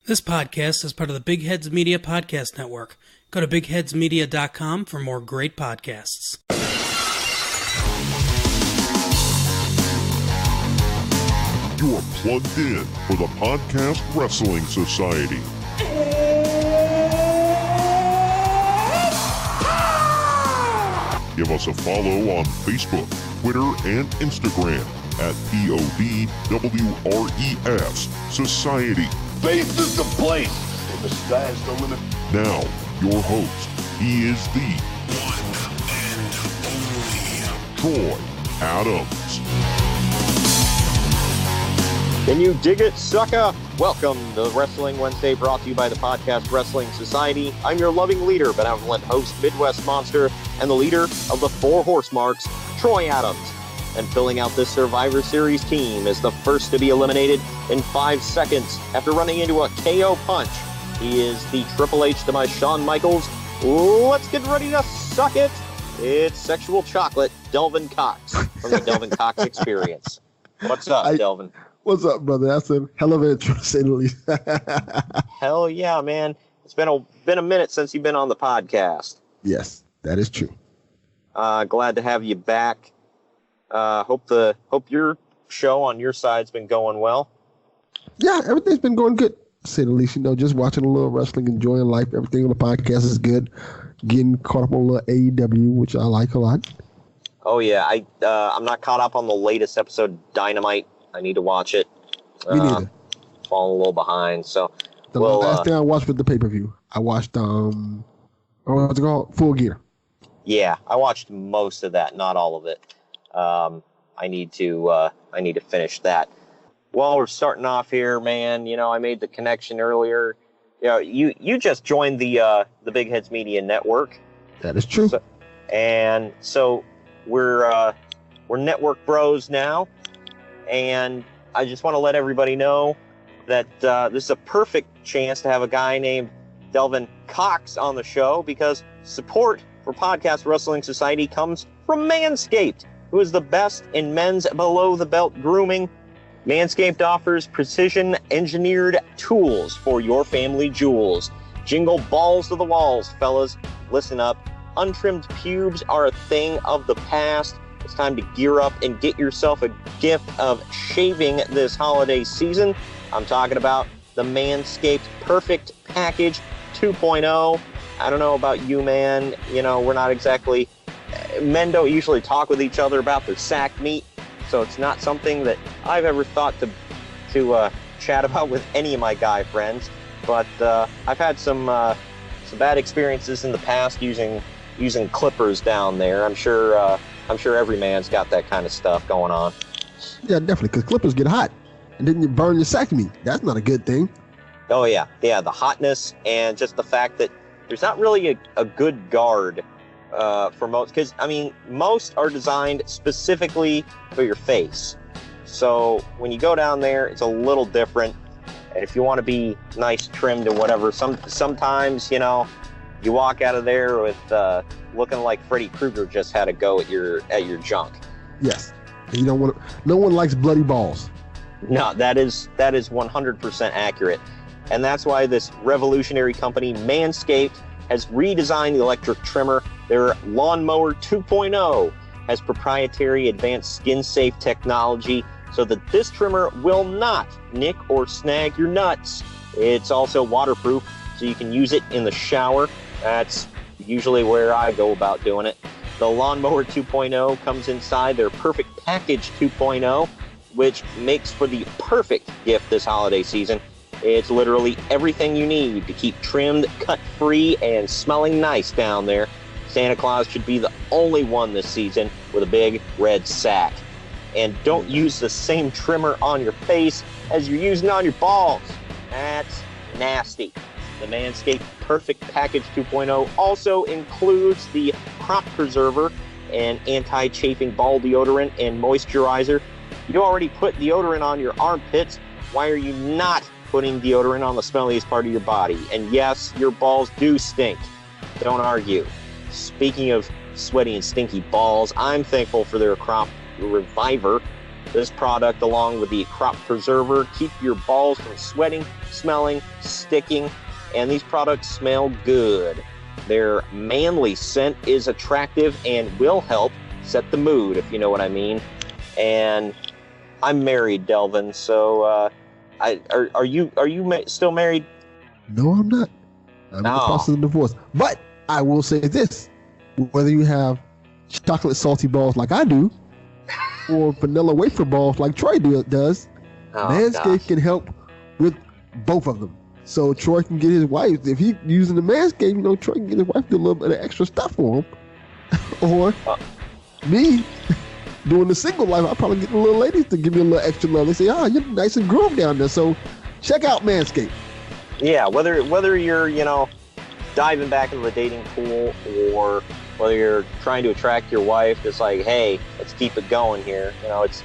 This podcast is part of the Big Heads Media Podcast Network. Go to bigheadsmedia.com for more great podcasts. You are plugged in for the Podcast Wrestling Society. Give us a follow on Facebook, Twitter, and Instagram at PODWRES Society. Faith is the place, and the sky's the limit. Now, your host, he is the one and only Troy Adams. Can you dig it, sucker? Welcome to Wrestling Wednesday, brought to you by the Podcast Wrestling Society. I'm your loving leader, benevolent host, Midwest Monster, and the leader of the Four Horse Marks, Troy Adams. And filling out this Survivor Series team is the first to be eliminated in 5 seconds after running into a KO punch. He is the Triple H to my Shawn Michaels. Let's get ready to suck it. It's Sexual Chocolate, Delvin Cox from the Delvin Cox Experience. What's up, Delvin? What's up, brother? That's a hell of an intro, to say the least. Hell yeah, man. It's been a minute since you've been on the podcast. Yes, that is true. Glad to have you back. Hope your show on your side's been going well. Yeah, everything's been going good, to say the least. You know, just watching a little wrestling, enjoying life. Everything on the podcast is good. Getting caught up on a little AEW, which I like a lot. Oh yeah, I'm not caught up on the latest episode of Dynamite. I need to watch it. Me neither. Falling a little behind. So the last thing I watched was the pay-per-view. I watched what's it called? Full Gear. Yeah, I watched most of that, not all of it. I need to finish that. Well, we're starting off here, man. You know, I made the connection earlier. You know, you just joined the Big Heads Media Network. That is true. So we're network bros now, and I just want to let everybody know that this is a perfect chance to have a guy named Delvin Cox on the show, because support for Podcast Wrestling Society comes from Manscaped, who is the best in men's below-the-belt grooming. Manscaped offers precision-engineered tools for your family jewels. Jingle balls to the walls, fellas. Listen up. Untrimmed pubes are a thing of the past. It's time to gear up and get yourself a gift of shaving this holiday season. I'm talking about the Manscaped Perfect Package 2.0. I don't know about you, man. You know, we're not exactly... Men don't usually talk with each other about their sack meat, so it's not something that I've ever thought to chat about with any of my guy friends. But I've had some bad experiences in the past using clippers down there. I'm sure every man's got that kind of stuff going on. Yeah, definitely, because clippers get hot, and then you burn your sack meat. That's not a good thing. Oh yeah, the hotness, and just the fact that there's not really a good guard for most, because I mean, most are designed specifically for your face. So when you go down there, it's a little different. And if you want to be nice, trimmed, and whatever, sometimes, you know, you walk out of there with looking like Freddy Krueger just had a go at your junk. Yes, and you don't want. No one likes bloody balls. No, that is 100% accurate, and that's why this revolutionary company, Manscaped, has redesigned the electric trimmer. Their Lawnmower 2.0 has proprietary advanced skin-safe technology so that this trimmer will not nick or snag your nuts. It's also waterproof, so you can use it in the shower. That's usually where I go about doing it. The Lawnmower 2.0 comes inside their Perfect Package 2.0, which makes for the perfect gift this holiday season. It's literally everything you need to keep trimmed, cut-free, and smelling nice down there. Santa Claus should be the only one this season with a big red sack. And don't use the same trimmer on your face as you're using on your balls. That's nasty. The Manscaped Perfect Package 2.0 also includes the Crop Preserver, an anti-chafing ball deodorant and moisturizer. You already put deodorant on your armpits. Why are you not putting deodorant on the smelliest part of your body? And yes, your balls do stink. Don't argue. Speaking of sweaty and stinky balls, I'm thankful for their Crop Reviver. This product, along with the crop preserver, keep your balls from sweating, smelling, sticking, and these products smell good. Their manly scent is attractive and will help set the mood, if you know what I mean. And I'm married, Delvin, so are you still married? No, I'm not. I'm in the process of divorce. But I will say this: whether you have chocolate salty balls like I do, or vanilla wafer balls like Troy does, Manscaped can help with both of them. So Troy can get his wife, if he's using the Manscaped, Troy can get his wife to do a little bit of extra stuff for him. Or me, doing the single life, I'll probably get the little ladies to give me a little extra love. They say, you're nice and groomed down there. So check out Manscaped. Yeah, whether you're, diving back into the dating pool, or whether you're trying to attract your wife, it's like, hey, let's keep it going here. It's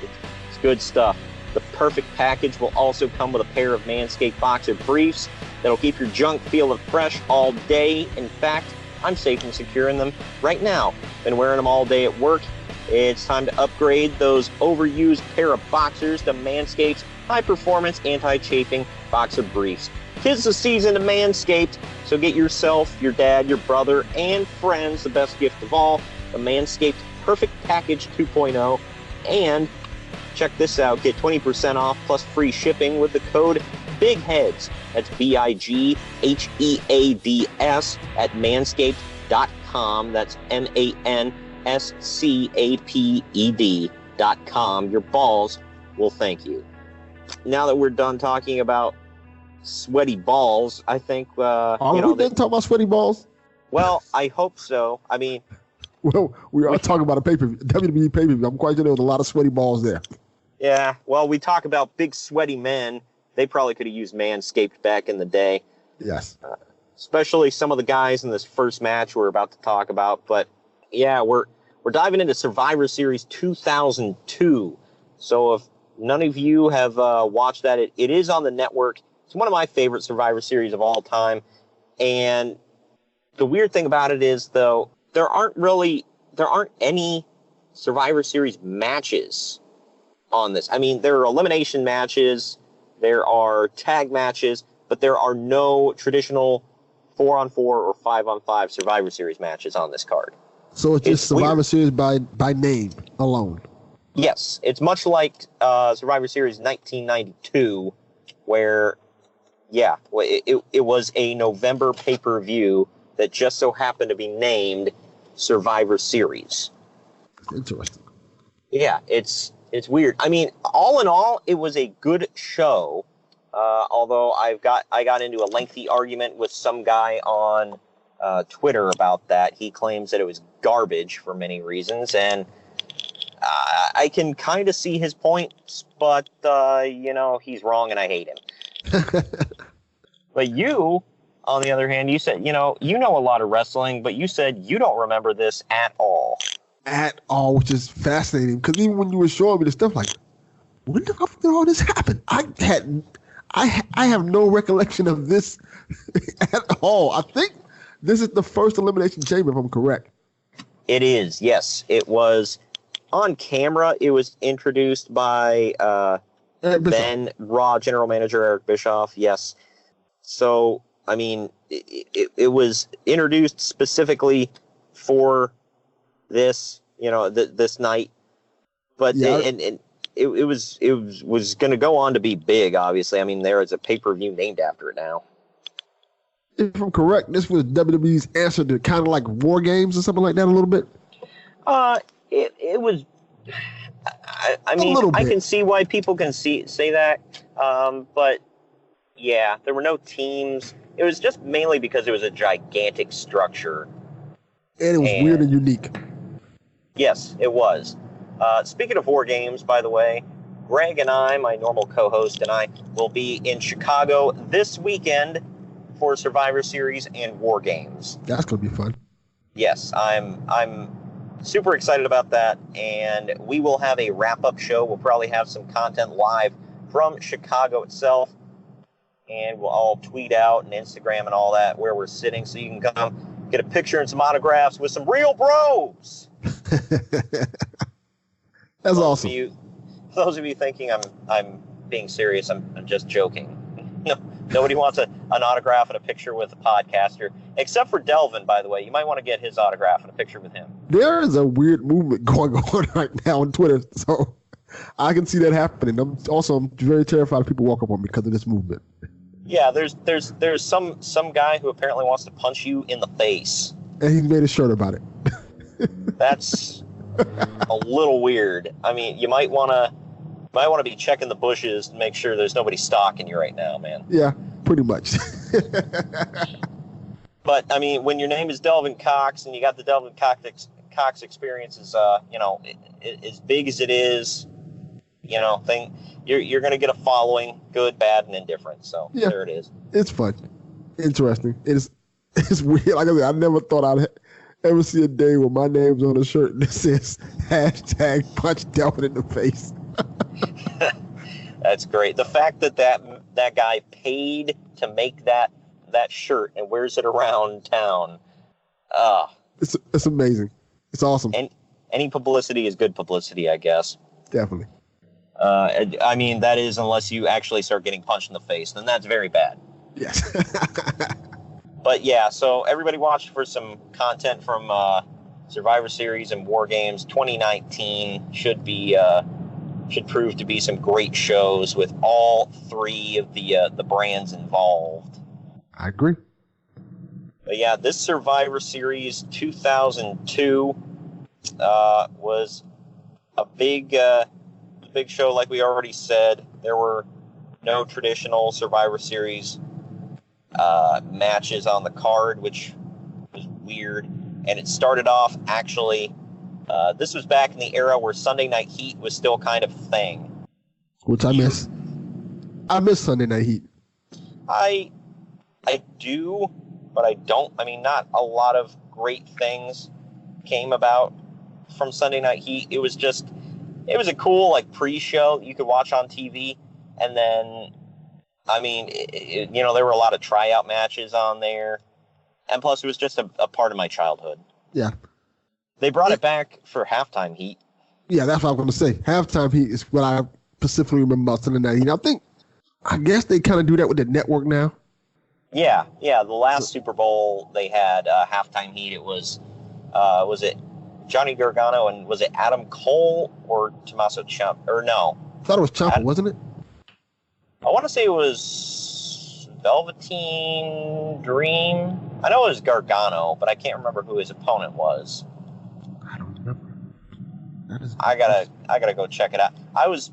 good stuff. The perfect package will also come with a pair of Manscaped boxer briefs that'll keep your junk feeling fresh all day. In fact, I'm safe and secure in them right now. Been wearing them all day at work. It's time to upgrade those overused pair of boxers to Manscaped's high-performance anti-chafing boxer briefs. 'Tis the season of Manscaped, so get yourself, your dad, your brother, and friends the best gift of all, the Manscaped Perfect Package 2.0. And check this out, get 20% off plus free shipping with the code BIGHEADS. That's BIGHEADS at manscaped.com. That's MANSCAPED.com. Your balls will thank you. Now that we're done talking about sweaty balls, I think we didn't talk about sweaty balls. Well, I hope so. I mean, well, we are talking about a pay-per-view, WWE pay-per-view. I'm quite sure there was a lot of sweaty balls there. Yeah, well, we talk about big sweaty men. They probably could have used Manscaped back in the day. Yes. Especially some of the guys in this first match we're about to talk about. But yeah, we're diving into Survivor Series 2002. So if none of you have watched that, it is on the network. It's one of my favorite Survivor Series of all time. And the weird thing about it is, though, there aren't any Survivor Series matches on this. I mean, there are elimination matches, there are tag matches, but there are no traditional 4-on-4 or 5-on-5 Survivor Series matches on this card. So it's just Survivor weird. Series by name alone. Yes, it's much like Survivor Series 1992, where, yeah, it was a November pay-per-view that just so happened to be named Survivor Series. Interesting. Yeah, it's weird. I mean, all in all, it was a good show. Although I got into a lengthy argument with some guy on Twitter about that. He claims that it was garbage for many reasons, and I can kind of see his points, but he's wrong, and I hate him. But you, on the other hand, you said you know a lot of wrestling, but you said you don't remember this at all. At all, which is fascinating, because even when you were showing me the stuff, like, when the fuck did all this happen? I have no recollection of this at all. I think this is the first Elimination Chamber, if I'm correct. It is, yes. It was on camera. It was introduced by then Raw General Manager Eric Bischoff, yes. So, I mean, it was introduced specifically for this, this night. But yeah. It was going to go on to be big, obviously. I mean, there is a pay-per-view named after it now. If I'm correct, this was WWE's answer to kind of like War Games or something like that a little bit? It was... I mean, I can see why people can say that, but yeah, there were no teams. It was just mainly because it was a gigantic structure. And it was weird and unique. Yes, it was. Speaking of War Games, by the way, Greg and I, my normal co-host, and I will be in Chicago this weekend for Survivor Series and War Games. That's going to be fun. Yes, I'm super excited about that, and we will have a wrap-up show. We'll probably have some content live from Chicago itself, and we'll all tweet out and Instagram and all that where we're sitting, so you can come get a picture and some autographs with some real bros. That's awesome. those of you thinking I'm being serious, I'm just joking. No, nobody wants an autograph and a picture with a podcaster, except for Delvin, by the way. You might want to get his autograph and a picture with him. There is a weird movement going on right now on Twitter, so I can see that happening. I'm very terrified of people walk up on me because of this movement. Yeah, there's some guy who apparently wants to punch you in the face. And he's made a shirt about it. That's a little weird. I mean, you might want to be checking the bushes to make sure there's nobody stalking you right now, man. Yeah, pretty much. But I mean, when your name is Delvin Cox and you got the Delvin Cox experience is, as big as it is, you're going to get a following, good, bad, and indifferent. So yeah, there it is. It's fun, interesting. It's weird. Like I said, I never thought I'd ever see a day where my name's on a shirt that says #punch Delvin in the face. That's great. The fact that guy paid to make that shirt and wears it around town. It's amazing. It's awesome. And any publicity is good publicity, I guess. Definitely. I mean, that is unless you actually start getting punched in the face, then that's very bad. Yes. But yeah, so everybody watched for some content from Survivor Series and War Games. 2019 should prove to be some great shows with all three of the brands involved. I agree. But yeah, this Survivor Series 2002 was a big show, like we already said. There were no traditional Survivor Series matches on the card, which was weird. And it started off, actually, this was back in the era where Sunday Night Heat was still kind of a thing. Which I miss. I miss Sunday Night Heat. I do, but I don't. I mean, not a lot of great things came about from Sunday Night Heat. It was a cool, pre-show that you could watch on TV. And then, I mean, there were a lot of tryout matches on there. And plus, it was just a part of my childhood. Yeah. They brought it back for Halftime Heat. Yeah, that's what I was going to say. Halftime Heat is what I specifically remember about Sunday Night Heat. I guess they kind of do that with the network now. Yeah. The last Super Bowl, they had Halftime Heat. It was it Johnny Gargano and was it Adam Cole or Tommaso Ciampa? Or no. I thought it was Ciampa, wasn't it? I want to say it was Velveteen Dream. I know it was Gargano, but I can't remember who his opponent was. I don't remember. I gotta go check it out. I was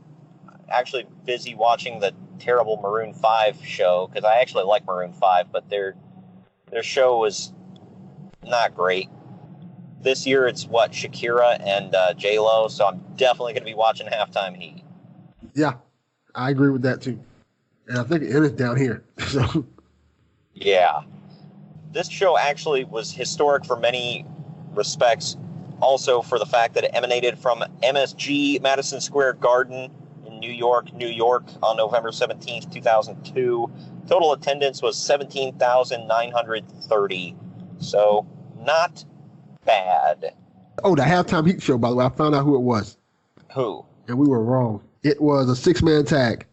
actually busy watching the terrible Maroon 5 show because I actually like Maroon 5, but their show was not great. This year it's Shakira and J-Lo, so I'm definitely going to be watching Halftime Heat. Yeah, I agree with that too. And I think it is down here. So. Yeah. This show actually was historic for many respects, also for the fact that it emanated from MSG, Madison Square Garden, in New York, on November 17th, 2002. Total attendance was 17,930. So, not bad. Oh, the Halftime Heat show, by the way, I found out who it was. Who? And we were wrong. It was a 6-man tag.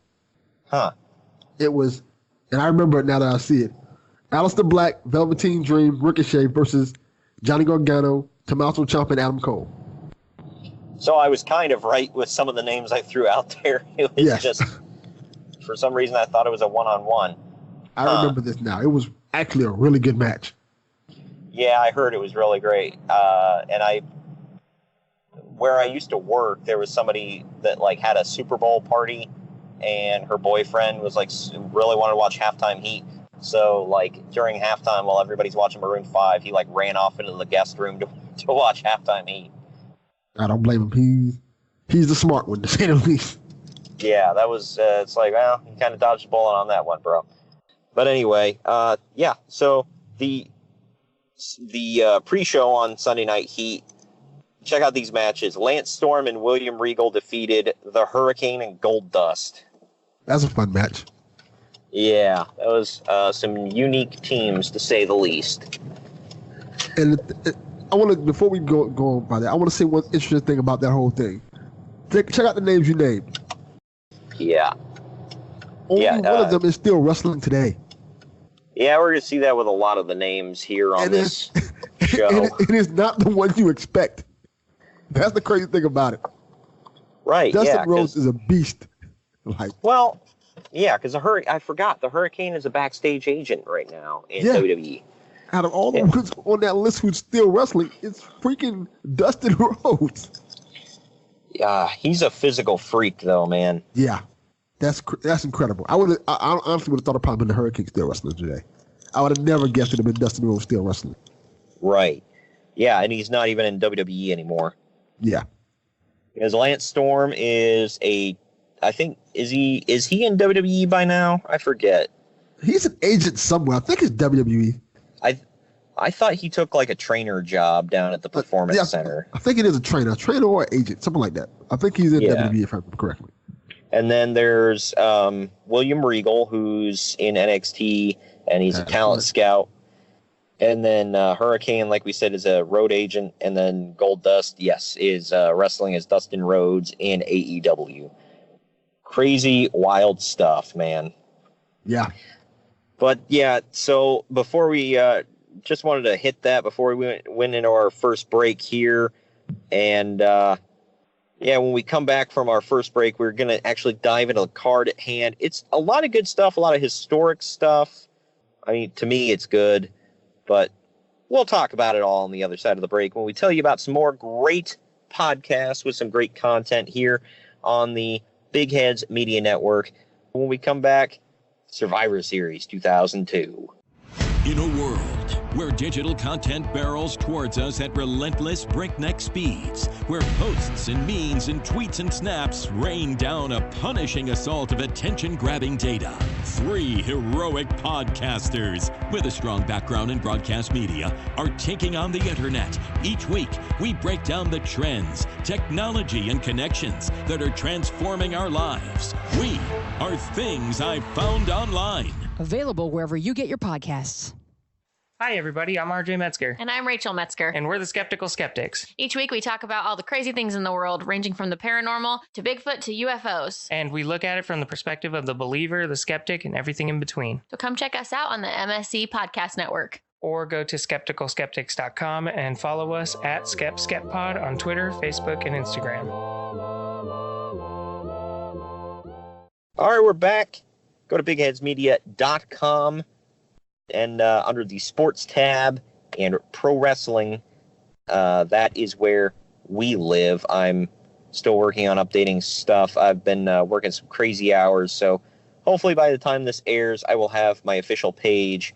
Huh. It was, and I remember it now that I see it. Aleister Black, Velveteen Dream, Ricochet versus Johnny Gargano, Tommaso Ciampa, and Adam Cole. So I was kind of right with some of the names I threw out there. It was just, for some reason, I thought it was a one-on-one. I remember this now. It was actually a really good match. Yeah, I heard it was really great. And where I used to work, there was somebody that had a Super Bowl party, and her boyfriend was really wanted to watch Halftime Heat. So during halftime, while everybody's watching Maroon 5, he ran off into the guest room to watch Halftime Heat. I don't blame him. He's the smart one, to say the least. Yeah, that was. It's well, you kind of dodged a bullet on that one, bro. But anyway, yeah. So the pre-show on Sunday Night Heat. Check out these matches. Lance Storm and William Regal defeated the Hurricane and Goldust. That's a fun match. Yeah, that was some unique teams, to say the least. And I want to, before we go on by that, I want to say one interesting thing about that whole thing. Check out the names you named. Yeah. Only one of them is still wrestling today. Yeah, we're going to see that with a lot of the names here on this show. It is not the one you expect. That's the crazy thing about it. Right, Dustin Rhodes is a beast. Well, yeah, because I forgot, the Hurricane is a backstage agent right now in WWE. Out of all the ones on that list who's still wrestling, it's freaking Dustin Rhodes. Yeah, he's a physical freak, though, man. Yeah, that's incredible. I honestly would have thought it probably been the Hurricane still wrestling today. I would have never guessed it would have been Dustin Rhodes still wrestling. Right. Yeah, and he's not even in WWE anymore. Yeah. Because Lance Storm is I think, is he in WWE by now? I forget. He's an agent somewhere. I think it's WWE. I thought he took like a trainer job down at the Performance Center. I think it is a trainer or agent, something like that. I think he's in WWE if I remember correctly. And then there's William Regal, who's in NXT, and he's a talent scout. And then Hurricane, like we said, is a road agent. And then Goldust, is wrestling as Dustin Rhodes in AEW. Crazy, wild stuff, man. Yeah. But, yeah, so before we just wanted to hit that before we went into our first break here. And, when we come back from our first break, we're going to actually dive into the card at hand. It's a lot of good stuff, a lot of historic stuff. I mean, to me, it's good. But we'll talk about it all on the other side of the break when we tell you about some more great podcasts with some great content here on the Big Heads Media Network. When we come back, Survivor Series 2002. In a world where digital content barrels towards us at relentless breakneck speeds, where posts and memes and tweets and snaps rain down a punishing assault of attention-grabbing data, 3 heroic podcasters with a strong background in broadcast media are taking on the internet. Each week, we break down the trends, technology, and connections that are transforming our lives. We are Things I Found Online. Available wherever you get your podcasts. Hi, everybody. I'm RJ Metzger. And I'm Rachel Metzger. And we're the Skeptical Skeptics. Each week, we talk about all the crazy things in the world, ranging from the paranormal to Bigfoot to UFOs. And we look at it from the perspective of the believer, the skeptic, and everything in between. So come check us out on the MSC Podcast Network. Or go to skepticalskeptics.com and follow us at SkepSkepPod on Twitter, Facebook, and Instagram. All right, we're back. Go to bigheadsmedia.com. And under the sports tab and pro wrestling, that is where we live. I'm still working on updating stuff. I've been working some crazy hours, so hopefully by the time this airs, I will have my official page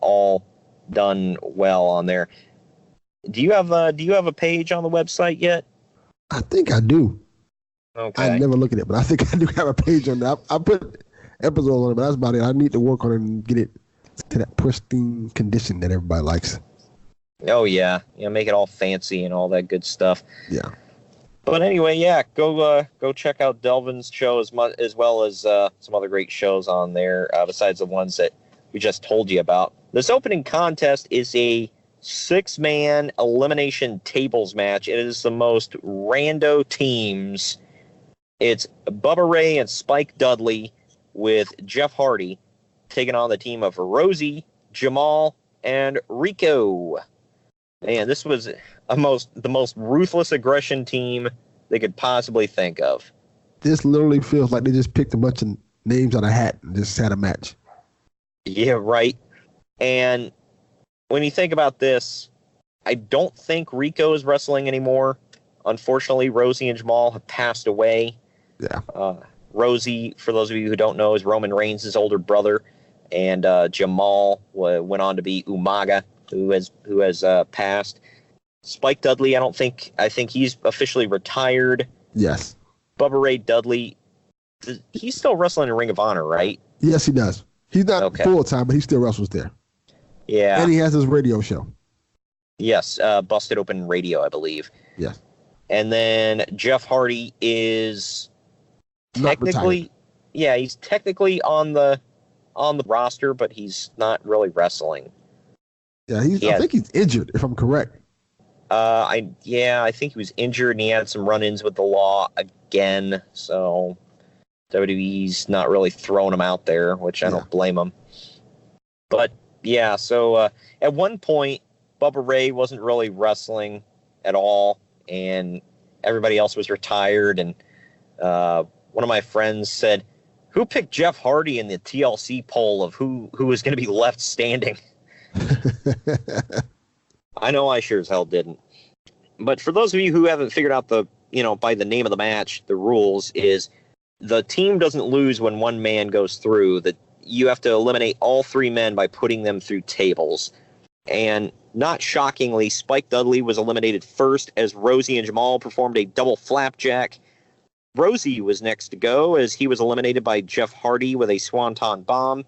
all done well on there. Do you have a page on the website yet? I think I do. Okay. I never look at it, but I think I do have a page on that. I put episodes on it, but that's about it. I need to work on it and get it to that pristine condition that everybody likes. Oh yeah, make it all fancy and all that good stuff. Yeah. But anyway, go check out Delvin's show as well as some other great shows on there besides the ones that we just told you about. This opening contest is a 6-man elimination tables match. It is the most rando teams. It's Bubba Ray and Spike Dudley with Jeff Hardy taking on the team of Rosie, Jamal, and Rico. Man, this was the most ruthless aggression team they could possibly think of. This literally feels like they just picked a bunch of names out of a hat and just had a match. Yeah, right. And when you think about this, I don't think Rico is wrestling anymore. Unfortunately, Rosie and Jamal have passed away. Yeah. Rosie, for those of you who don't know, is Roman Reigns' older brother. And Jamal went on to be Umaga, who has passed. Spike Dudley, I think he's officially retired. Yes. Bubba Ray Dudley, he's still wrestling in Ring of Honor, right? Yes, he does. He's not full time, but he still wrestles there. Yeah. And he has his radio show. Yes, Busted Open Radio, I believe. Yes. And then Jeff Hardy is technically, he's technically on the roster, but he's not really wrestling. Yeah, I think he's injured, if I'm correct. I think he was injured and he had some run-ins with the law again. So WWE's not really throwing him out there, which I don't blame him. But yeah, so at one point, Bubba Ray wasn't really wrestling at all, and everybody else was retired. And one of my friends said, "Who picked Jeff Hardy in the TLC poll of who was going to be left standing?" I know I sure as hell didn't. But for those of you who haven't figured out by the name of the match, the rules is the team doesn't lose when one man goes through. That you have to eliminate all three men by putting them through tables. And not shockingly, Spike Dudley was eliminated first as Rosie and Jamal performed a double flapjack. Rosie was next to go as he was eliminated by Jeff Hardy with a swanton bomb.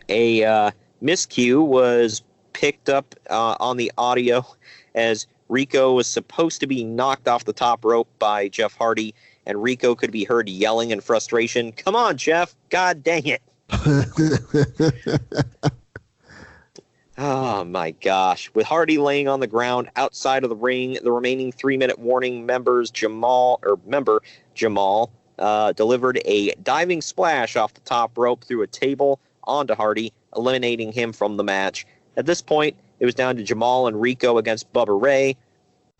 A miscue was picked up on the audio as Rico was supposed to be knocked off the top rope by Jeff Hardy, and Rico could be heard yelling in frustration, "Come on, Jeff! God dang it!" Oh my gosh. With Hardy laying on the ground outside of the ring, the remaining 3-minute warning member Jamal delivered a diving splash off the top rope through a table onto Hardy, eliminating him from the match. At this point, it was down to Jamal and Rico against Bubba Ray.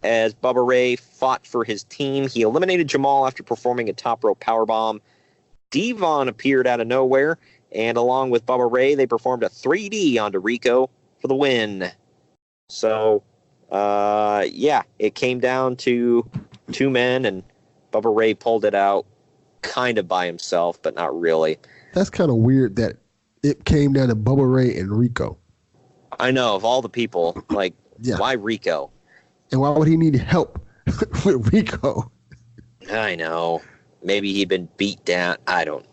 As Bubba Ray fought for his team, he eliminated Jamal after performing a top rope powerbomb. Devon appeared out of nowhere, and along with Bubba Ray, they performed a 3D onto Rico for the win. So, it came down to two men, and Bubba Ray pulled it out kind of by himself, but not really. That's kind of weird that it came down to Bubba Ray and Rico. I know, of all the people, why Rico? And why would he need help with Rico? I know. Maybe he'd been beat down. I don't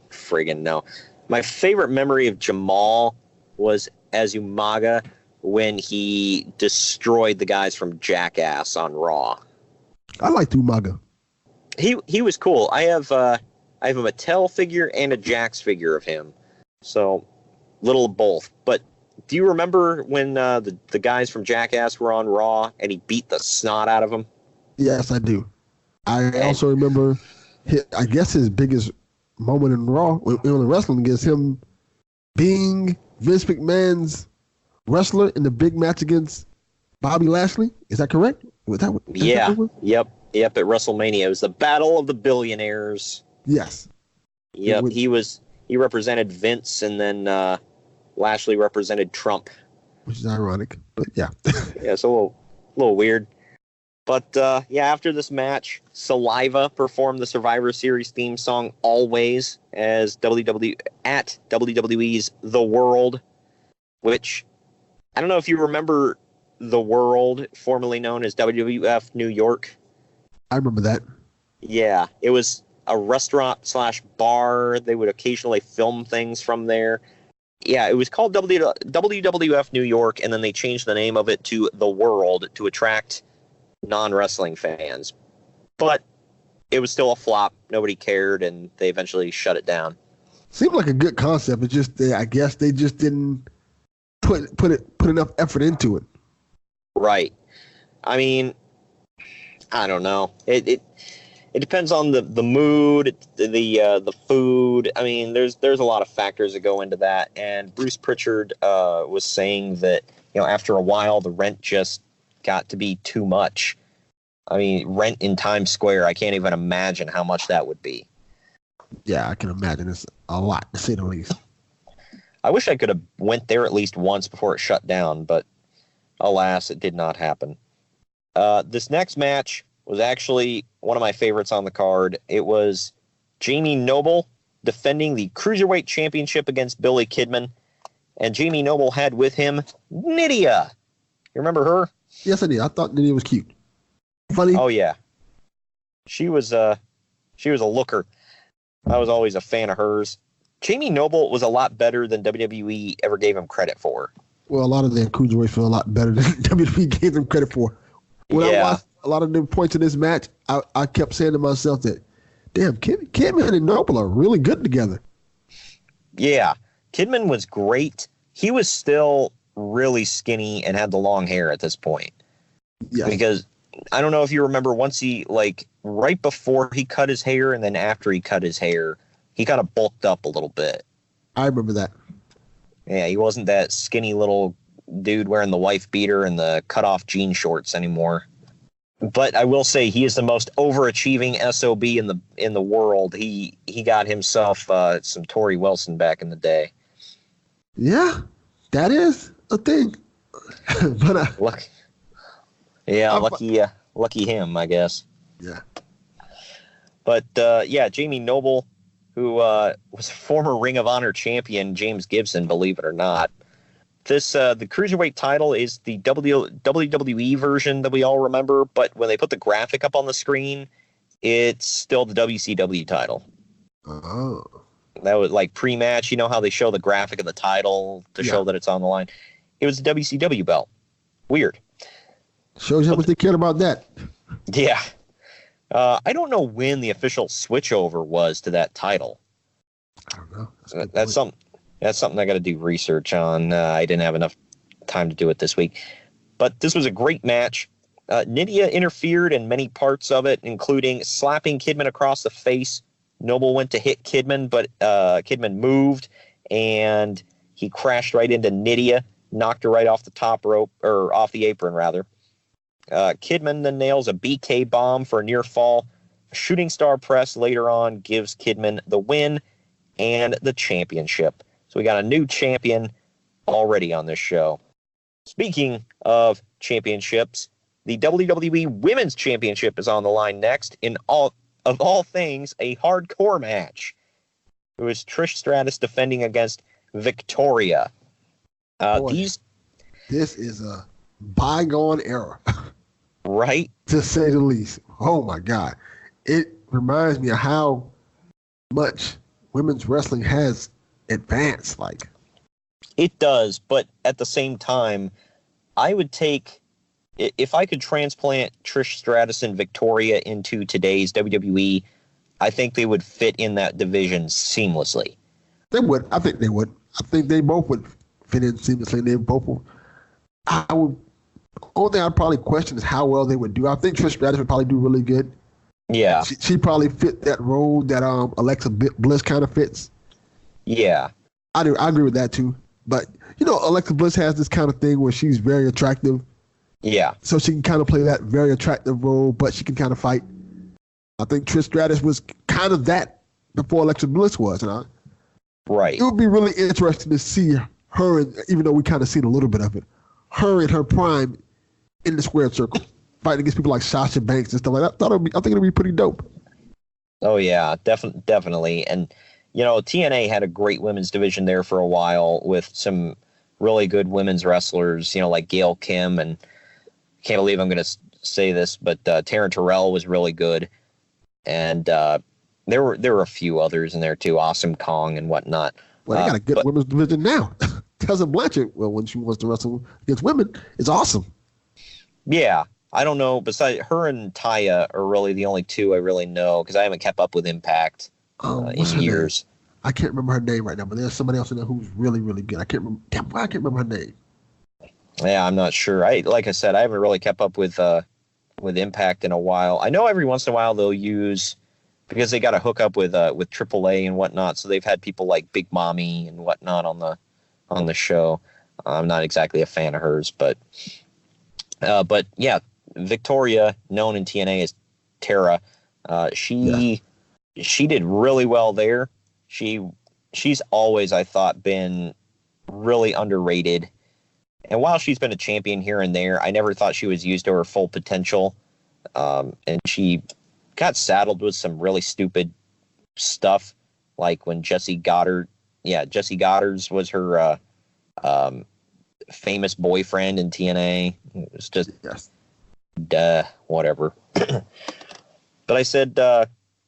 friggin' know. My favorite memory of Jamal was as Umaga when he destroyed the guys from Jackass on Raw. I liked Umaga. He was cool. I have a Mattel figure and a Jax figure of him. So, little of both. But do you remember when the guys from Jackass were on Raw and he beat the snot out of them? Yes, I do. I also remember, his biggest moment in Raw in wrestling is him being Vince McMahon's wrestler in the big match against Bobby Lashley. Is that correct? Yep. At WrestleMania. It was the Battle of the Billionaires. Yes. Yep. He represented Vince, and then Lashley represented Trump. Which is ironic, but yeah. Yeah, it's a little weird. But after this match, Saliva performed the Survivor Series theme song "Always" as WWE's The World, which I don't know if you remember The World, formerly known as WWF New York. I remember that. Yeah, it was a restaurant/bar. They would occasionally film things from there. Yeah, it was called WWF New York, and then they changed the name of it to The World to attract non-wrestling fans. But it was still a flop. Nobody cared, and they eventually shut it down. Seemed like a good concept. It's just I guess they just didn't put enough effort into it. Right. I mean, I don't know. It depends on the mood, the food. I mean, there's a lot of factors that go into that. And Bruce Pritchard was saying that after a while the rent just got to be too much. I mean, rent in Times Square, I can't even imagine how much that would be. Yeah, I can imagine. It's a lot, to say the least. I wish I could have went there at least once before it shut down, but alas, it did not happen. This next match was actually one of my favorites on the card. It was Jamie Noble defending the Cruiserweight Championship against Billy Kidman, and Jamie Noble had with him Nydia. You remember her? Yes, I did. I thought Nydia was cute. Funny. Oh yeah, she was a looker. I was always a fan of hers. Jamie Noble was a lot better than WWE ever gave him credit for. Well, a lot of their cruiserweights feel a lot better than WWE gave them credit for. When I watched a lot of the points in this match, I kept saying to myself that, damn, Kidman and Noble are really good together. Yeah, Kidman was great. He was still really skinny and had the long hair at this point. Yes. Because I don't know if you remember, once he, like, right before he cut his hair and then after he cut his hair, he kind of bulked up a little bit. I remember that. Yeah, he wasn't that skinny little dude wearing the wife beater and the cut-off jean shorts anymore. But I will say he is the most overachieving SOB in the world. He got himself some Tori Wilson back in the day. Yeah, that is a thing. But lucky him, I guess. Yeah. But Jamie Noble, who was a former Ring of Honor champion, James Gibson, believe it or not. This the Cruiserweight title is the WWE version that we all remember, but when they put the graphic up on the screen, it's still the WCW title. Oh. That was like pre-match. You know how they show the graphic of the title to show that it's on the line? It was the WCW belt. Weird. Shows you how much they cared about that. Yeah. I don't know when the official switchover was to that title. I don't know. That's something I got to do research on. I didn't have enough time to do it this week. But this was a great match. Nydia interfered in many parts of it, including slapping Kidman across the face. Noble went to hit Kidman, but Kidman moved, and he crashed right into Nydia, knocked her right off the top rope, or off the apron, rather. Kidman then nails a BK bomb for a near fall. Shooting star press later on gives Kidman the win and the championship. So we got a new champion already on this show. Speaking of championships, the WWE Women's Championship is on the line next. In all things, a hardcore match. It was Trish Stratus defending against Victoria. This is a bygone era. Right? To say the least. Oh my God. It reminds me of how much women's wrestling has advanced. Like, it does, but at the same time, I would take, if I could transplant Trish Stratus and Victoria into today's WWE, I think they would fit in that division seamlessly. They would. I think they would. I think they both would fit in seamlessly. They both would. Only thing I'd probably question is how well they would do. I think Trish Stratus would probably do really good. Yeah. She probably fit that role that Alexa Bliss kind of fits. Yeah. I do. I agree with that too. But, Alexa Bliss has this kind of thing where she's very attractive. Yeah. So she can kind of play that very attractive role, but she can kind of fight. I think Trish Stratus was kind of that before Alexa Bliss was. Right. It would be really interesting to see her, even though we kind of seen a little bit of it, her in her prime in the squared circle, fighting against people like Sasha Banks and stuff like that. I think it'd be pretty dope. Oh, yeah, definitely. And, TNA had a great women's division there for a while with some really good women's wrestlers, like Gail Kim, and can't believe I'm going to say this, but Taryn Terrell was really good. And there were a few others in there too, Awesome Kong and whatnot. Well, they got a good women's division now. Tessa Blanchard, when she wants to wrestle against women, is awesome. Yeah, I don't know. Besides her and Taya are really the only two I really know because I haven't kept up with Impact in years. I can't remember her name right now, but there's somebody else in there who's really, really good. I can't remember. Damn, why I can't remember her name? Yeah, I'm not sure. Like I said, I haven't really kept up with Impact in a while. I know every once in a while they'll use, because they got to hook up with AAA and whatnot. So they've had people like Big Mommy and whatnot on the show. I'm not exactly a fan of hers, but yeah, Victoria, known in TNA as Tara, she did really well there. She's always, I thought, been really underrated. And while she's been a champion here and there, I never thought she was used to her full potential. And she got saddled with some really stupid stuff, like when Jesse Goddard's was her famous boyfriend in TNA. It was just whatever. But I said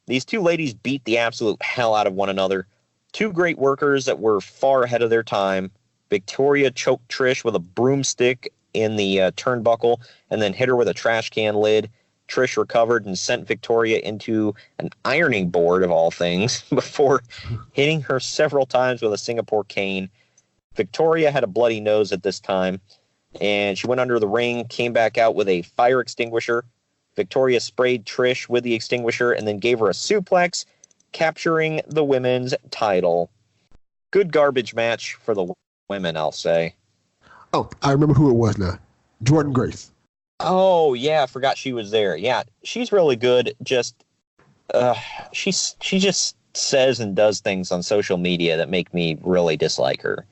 these two ladies beat the absolute hell out of one another. Two great workers that were far ahead of their time. Victoria choked Trish with a broomstick in the turnbuckle and then hit her with a trash can lid. Trish recovered and sent Victoria into an ironing board, of all things, before hitting her several times with a Singapore cane. Victoria had a bloody nose at this time. and she went under the ring, came back out with a fire extinguisher. Victoria sprayed Trish with the extinguisher and then gave her a suplex, capturing the women's title. Good garbage match for the women, I'll say. Oh, I remember who it was now. Jordan Grace. Oh, yeah, I forgot she was there. Yeah, she's really good. Just, she just says and does things on social media that make me really dislike her.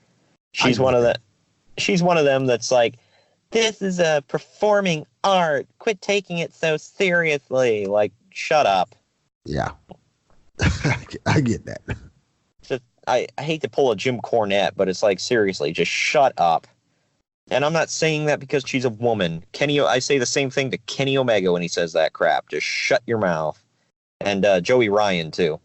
She's one of them that's like, this is a performing art. Quit taking it so seriously. Like, shut up. Yeah. I get that. Just, I hate to pull a Jim Cornette, but it's like, seriously, just shut up. And I'm not saying that because she's a woman. I say the same thing to Kenny Omega when he says that crap. Just shut your mouth. And Joey Ryan, too.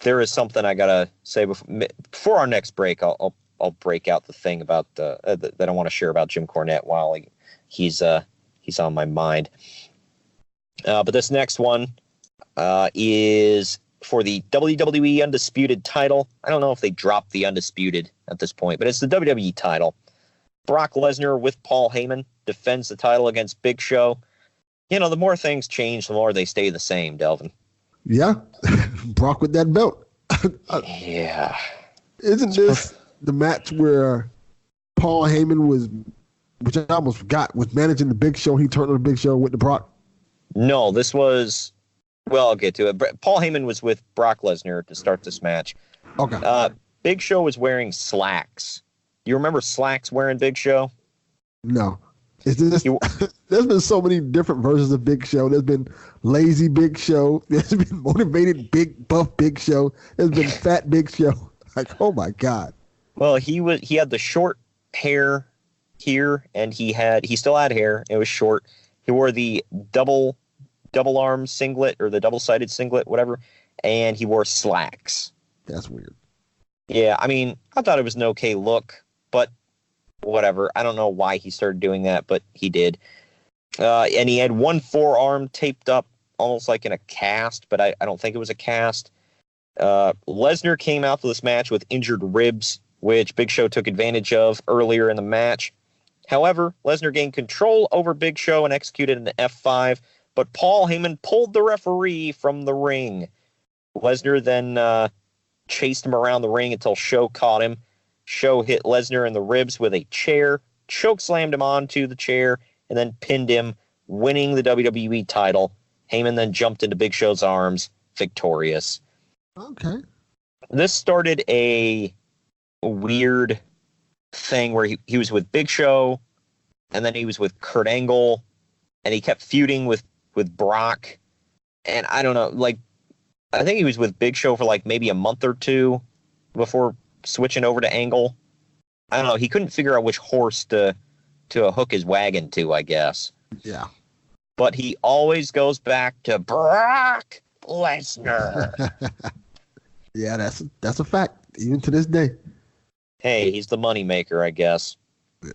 There is something I got to say before our next break. I'll break out the thing about that I want to share about Jim Cornette while he's on my mind. But this next one is for the WWE Undisputed title. I don't know if they dropped the Undisputed at this point, but it's the WWE title. Brock Lesnar with Paul Heyman defends the title against Big Show. You know, the more things change, the more they stay the same, Delvin. Yeah. Brock with that belt. Yeah. Isn't this the match where Paul Heyman was, which I almost forgot, was managing the Big Show? He turned on the Big Show with the Brock? No, this was, well, I'll get to it. Paul Heyman was with Brock Lesnar to start this match. Okay. Big Show was wearing slacks. You remember slacks wearing Big Show? No. Is this? There's been so many different versions of Big Show. There's been lazy Big Show. There's been motivated big buff Big Show. There's been fat Big Show. Like, oh my God. Well, he had the short hair here, and he still had hair. It was short. He wore the double arm singlet or the double-sided singlet, whatever, and he wore slacks. That's weird. Yeah, I mean, I thought it was an okay look, but whatever. I don't know why he started doing that, but he did. And he had one forearm taped up almost like in a cast, but I don't think it was a cast. Lesnar came out to this match with injured ribs, which Big Show took advantage of earlier in the match. However, Lesnar gained control over Big Show and executed an F5, but Paul Heyman pulled the referee from the ring. Lesnar then chased him around the ring until Show caught him. Show hit Lesnar in the ribs with a chair, chokeslammed him onto the chair, and then pinned him, winning the WWE title. Heyman then jumped into Big Show's arms, victorious. Okay. This started a weird thing where he was with Big Show, and then he was with Kurt Angle, and he kept feuding with Brock. And I don't know, like, I think he was with Big Show for like maybe a month or two before switching over to Angle. I don't know. He couldn't figure out which horse to hook his wagon to, I guess. Yeah. But he always goes back to Brock Lesnar. Yeah, that's a fact, even to this day. Hey, he's the moneymaker, I guess. Yeah.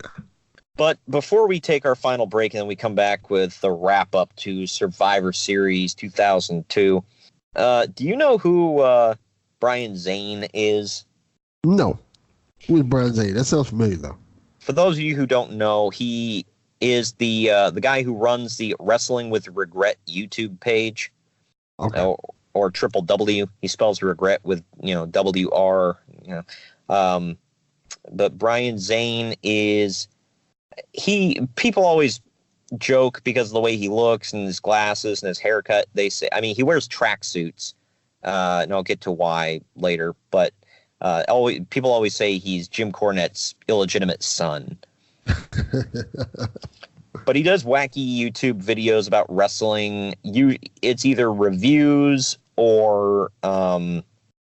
But before we take our final break and then we come back with the wrap-up to Survivor Series 2002, do you know who Brian Zane is? No. Who is Brian Zane? That sounds familiar, though. For those of you who don't know, he is the guy who runs the Wrestling with Regret YouTube page. Okay. Or Triple W. He spells regret with, WR. But Brian Zane is... People always joke because of the way he looks and his glasses and his haircut. They say, I mean, he wears tracksuits. And I'll get to why later, but people always say he's Jim Cornette's illegitimate son. But he does wacky YouTube videos about wrestling. It's either reviews or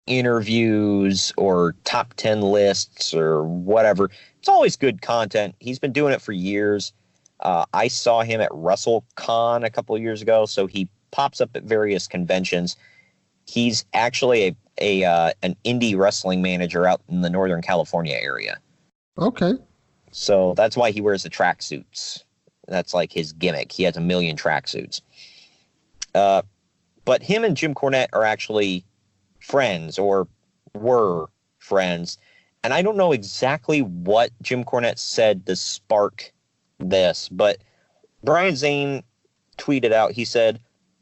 interviews or top 10 lists or whatever. It's always good content. He's been doing it for years. I saw him at WrestleCon a couple of years ago, so he pops up at various conventions. He's actually an indie wrestling manager out in the Northern California area. Okay. So that's why he wears the tracksuits. That's like his gimmick. He has a million tracksuits. But him and Jim Cornette are actually friends, or were friends. and I don't know exactly what Jim Cornette said to spark this, but Brian Zane tweeted out, he said,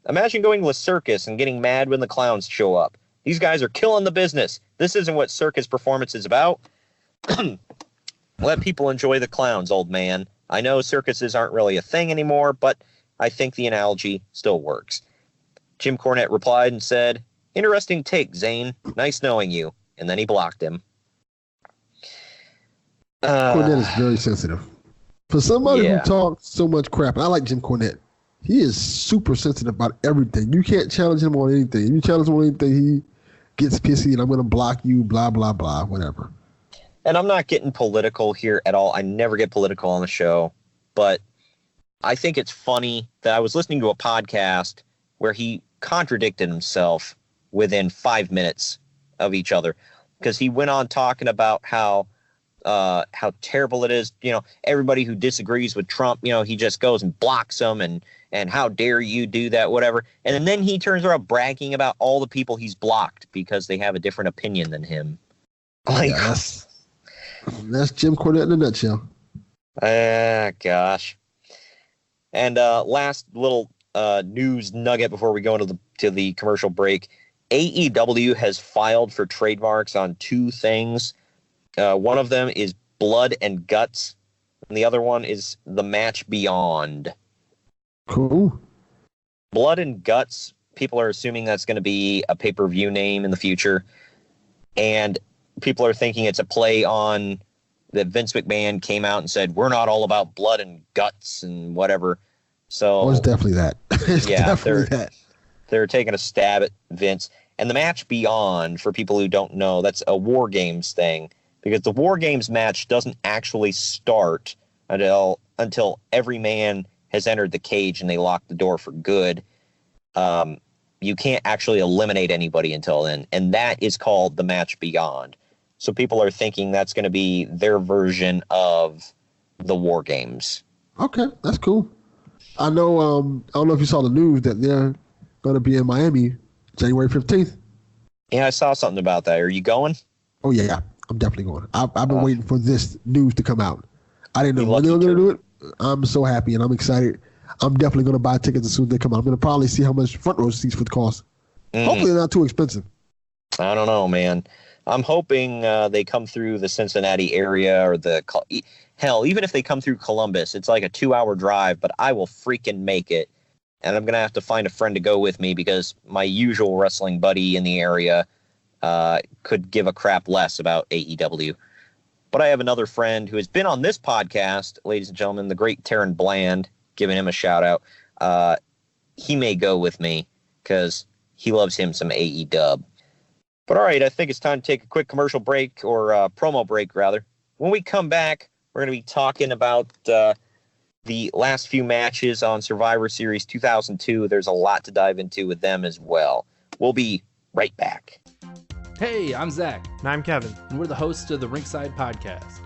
"Imagine going to a circus and getting mad when the clowns show up. These guys are killing the business. This isn't what circus performance is about. Let people enjoy the clowns, old man. I know circuses aren't really a thing anymore, but I think the analogy still works." Jim Cornette replied and said, "Interesting take, Zane. Nice knowing you." And then he blocked him. Cornette is very sensitive. For somebody who talks so much crap, and I like Jim Cornette, he is super sensitive about everything. You can't challenge him on anything. If you challenge him on anything, he gets pissy and I'm going to block you, blah, blah, blah, whatever. And I'm not getting political here at all. I never get political on the show. But I think it's funny that I was listening to a podcast where he contradicted himself within 5 minutes of each other, because he went on talking about how terrible it is. You know, everybody who disagrees with Trump, you know, he just goes and blocks them, and how dare you do that, whatever. And then he turns around bragging about all the people he's blocked because they have a different opinion than him. Like, that's Jim Cornette in a nutshell. Gosh. And last little news nugget before we go into the commercial break. AEW has filed for trademarks on 2 things. One of them is Blood and Guts, and the other one is The Match Beyond. Cool. Blood and Guts, people are assuming that's going to be a pay-per-view name in the future, and people are thinking it's a play on that Vince McMahon came out and said, "We're not all about blood and guts and whatever." So it's definitely that. It's definitely that. They're taking a stab at Vince. And The Match Beyond, for people who don't know, that's a War Games thing, because the War Games match doesn't actually start until every man has entered the cage and they lock the door for good. You can't actually eliminate anybody until then, and that is called The Match Beyond. So people are thinking that's going to be their version of the War Games. Okay, that's cool. I know, I don't know if you saw the news that they're going to be in Miami January 15th. Yeah, I saw something about that. Are you going? Oh, yeah. I'm definitely going. I've been waiting for this news to come out. I didn't know when they were going to do it. I'm so happy and I'm excited. I'm definitely going to buy tickets as soon as they come out. I'm going to probably see how much front row seats would cost. Hopefully they're not too expensive. I don't know, man. I'm hoping they come through the Cincinnati area, or hell, even if they come through Columbus, it's like a 2-hour drive, but I will freaking make it. And I'm going to have to find a friend to go with me, because my usual wrestling buddy in the area could give a crap less about AEW. But I have another friend who has been on this podcast, ladies and gentlemen, the great Taryn Bland, giving him a shout out. He may go with me because he loves him some AEW. But all right, I think it's time to take a quick commercial break, or promo break, rather. When we come back, we're going to be talking about the last few matches on Survivor Series 2002. There's a lot to dive into with them as well. We'll be right back. Hey, I'm Zach. And I'm Kevin. And we're the hosts of the Ringside Podcast.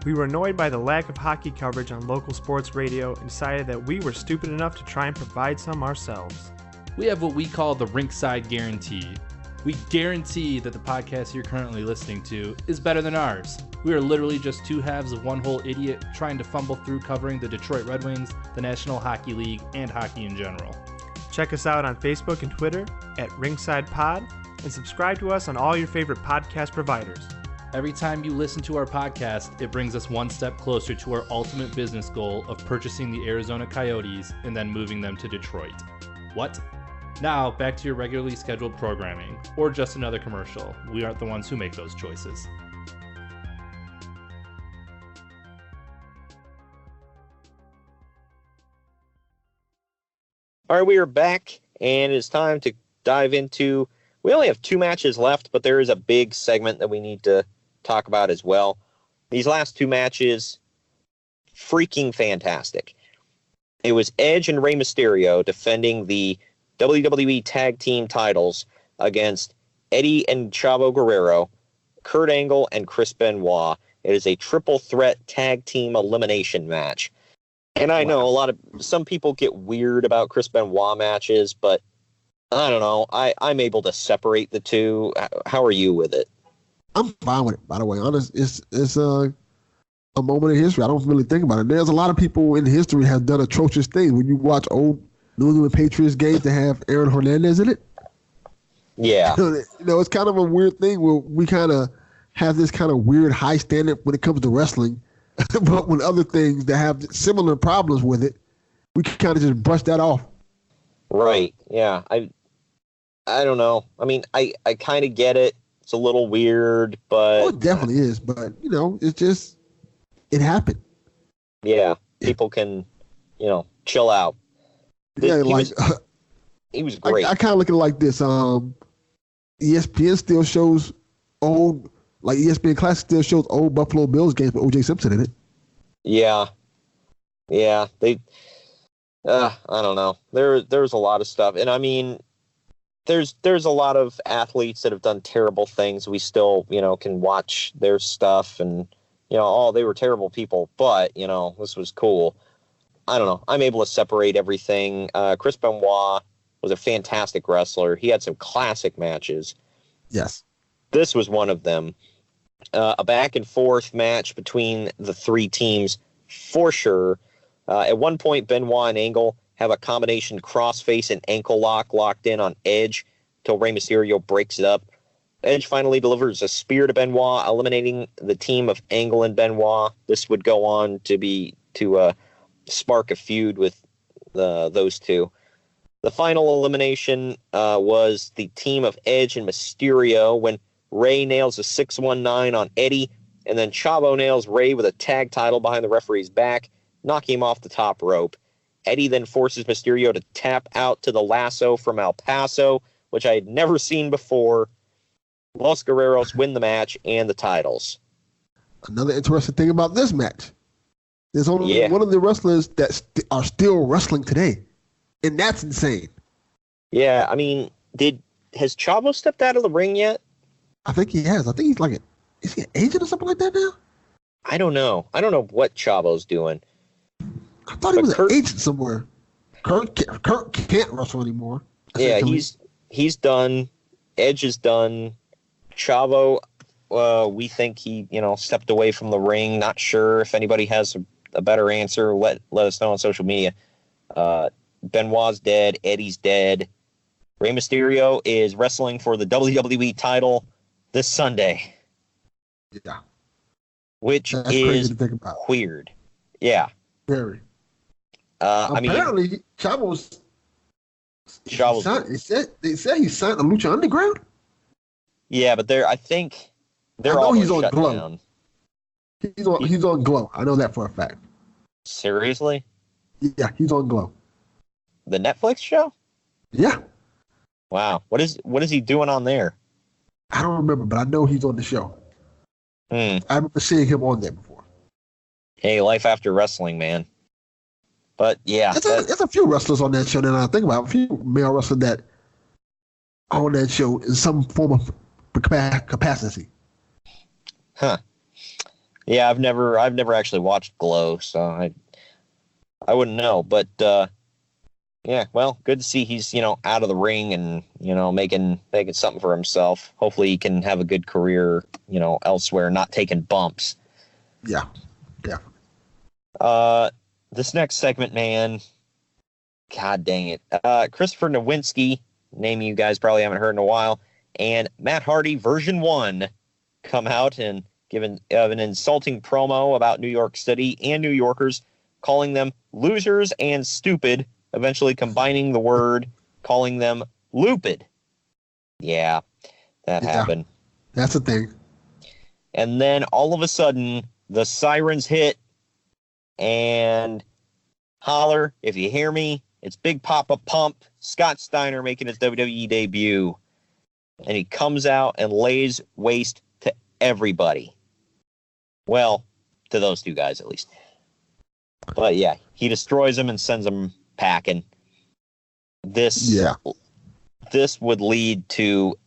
We were annoyed by the lack of hockey coverage on local sports radio and decided that we were stupid enough to try and provide some ourselves. We have what we call the Ringside Guarantee. We guarantee that the podcast you're currently listening to is better than ours. We are literally just 2 halves of one whole idiot trying to fumble through covering the Detroit Red Wings, the National Hockey League, and hockey in general. Check us out on Facebook and Twitter at Ringside Pod, and subscribe to us on all your favorite podcast providers. Every time you listen to our podcast, it brings us one step closer to our ultimate business goal of purchasing the Arizona Coyotes and then moving them to Detroit. What? Now, back to your regularly scheduled programming, or just another commercial. We aren't the ones who make those choices. All right, we are back, and it's time to dive into... We only have 2 matches left, but there is a big segment that we need to talk about as well. These last 2 matches, freaking fantastic. It was Edge and Rey Mysterio defending the WWE Tag Team titles against Eddie and Chavo Guerrero, Kurt Angle, and Chris Benoit. It is a triple threat tag team elimination match. And I know some people get weird about Chris Benoit matches, but I don't know. I'm able to separate the two. How are you with it? I'm fine with it. By the way, honest, it's a moment in history. I don't really think about it. There's a lot of people in history have done atrocious things. When you watch old New England Patriots games that have Aaron Hernandez in it, yeah, it's kind of a weird thing where we kind of have this kind of weird high standard when it comes to wrestling, but when other things that have similar problems with it, we can kind of just brush that off. Right. Yeah. I don't know. I mean, I kind of get it. It's a little weird, but it definitely is. But it's just it happened. Yeah, people can, chill out. He was great. I kind of look at it like this. ESPN still shows old, like ESPN Classic still shows old Buffalo Bills games with O.J. Simpson in it. Yeah. They. I don't know. There's a lot of stuff, and I mean, there's a lot of athletes that have done terrible things. We still, can watch their stuff, and they were terrible people, but this was cool. I don't know. I'm able to separate everything. Chris Benoit was a fantastic wrestler. He had some classic matches. Yes. This was one of them. A back and forth match between the three teams for sure. At one point, Benoit and Angle have a combination crossface and ankle locked in on Edge till Rey Mysterio breaks it up. Edge finally delivers a spear to Benoit, eliminating the team of Angle and Benoit. This would go on to spark a feud with those two. The final elimination was the team of Edge and Mysterio when Rey nails a 619 on Eddie, and then Chavo nails Rey with a tag title behind the referee's back, knocking him off the top rope. Eddie then forces Mysterio to tap out to the lasso from El Paso, which I had never seen before. Los Guerreros win the match and the titles. Another interesting thing about this match, there's only one of the wrestlers that are still wrestling today, and that's insane. Yeah, I mean, has Chavo stepped out of the ring yet? I think he has. I think he's is he an agent or something like that now? I don't know what Chavo's doing. I thought he was an agent somewhere. Kurt can't wrestle anymore. Yeah, he's done. Edge is done. Chavo, we think he, stepped away from the ring. Not sure if anybody has a better answer. Let us know on social media. Benoit's dead. Eddie's dead. Rey Mysterio is wrestling for the WWE title this Sunday. Yeah. Which is weird. Yeah. Very. Apparently, Chavo's. They said he signed to Lucha Underground. Yeah, but I think they're all shut down. He's on Glow. I know that for a fact. Seriously? Yeah, he's on Glow. The Netflix show? Yeah. Wow. What is he doing on there? I don't remember, but I know he's on the show. I remember seeing him on there before. Hey, life after wrestling, man. But yeah, there's a few wrestlers on that show that I think about. A few male wrestlers that are on that show in some form of capacity. Huh. Yeah, I've never actually watched Glow, so I wouldn't know. But yeah, well, good to see he's out of the ring and making something for himself. Hopefully, he can have a good career elsewhere, not taking bumps. Yeah. Yeah. This next segment, man, god dang it. Christopher Nowinski, name you guys probably haven't heard in a while, and Matt Hardy version 1 come out and give an insulting promo about New York City and New Yorkers, calling them losers and stupid, eventually combining the word, calling them loopid. Yeah, that happened. That's a thing. And then all of a sudden, the sirens hit, and holler, if you hear me, it's Big Papa Pump, Scott Steiner making his WWE debut. And he comes out and lays waste to everybody. Well, to those two guys at least. But yeah, he destroys them and sends them packing. This would lead to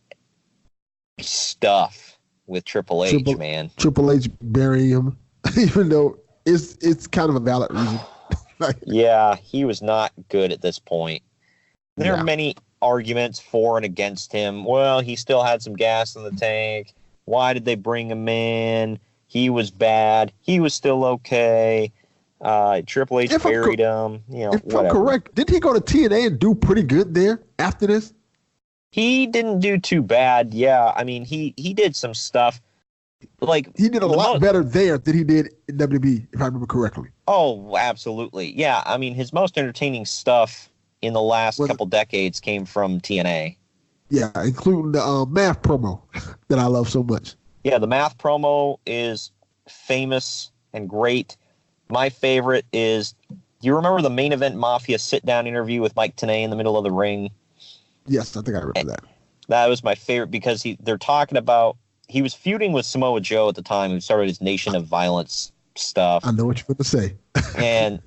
stuff with Triple H, man. Triple H burying him, even though it's kind of a valid reason. Yeah, he was not good at this point. There are many arguments for and against him. Well, he still had some gas in the tank. Why did they bring him in? He was bad. He was still okay. Triple H buried him. If I'm correct, didn't he go to TNA and do pretty good there after this? He didn't do too bad. Yeah, I mean, he did some stuff. Like he did a lot better there than he did in WWE, if I remember correctly. Oh, absolutely. Yeah, I mean, his most entertaining stuff in the last couple decades came from TNA. Yeah, including the math promo that I love so much. Yeah, the math promo is famous and great. My favorite is, do you remember the Main Event Mafia sit-down interview with Mike Tenay in the middle of the ring? Yes, I think I remember that. That was my favorite because they're talking about, he was feuding with Samoa Joe at the time, who started his Nation of Violence stuff. I know what you're going to say. And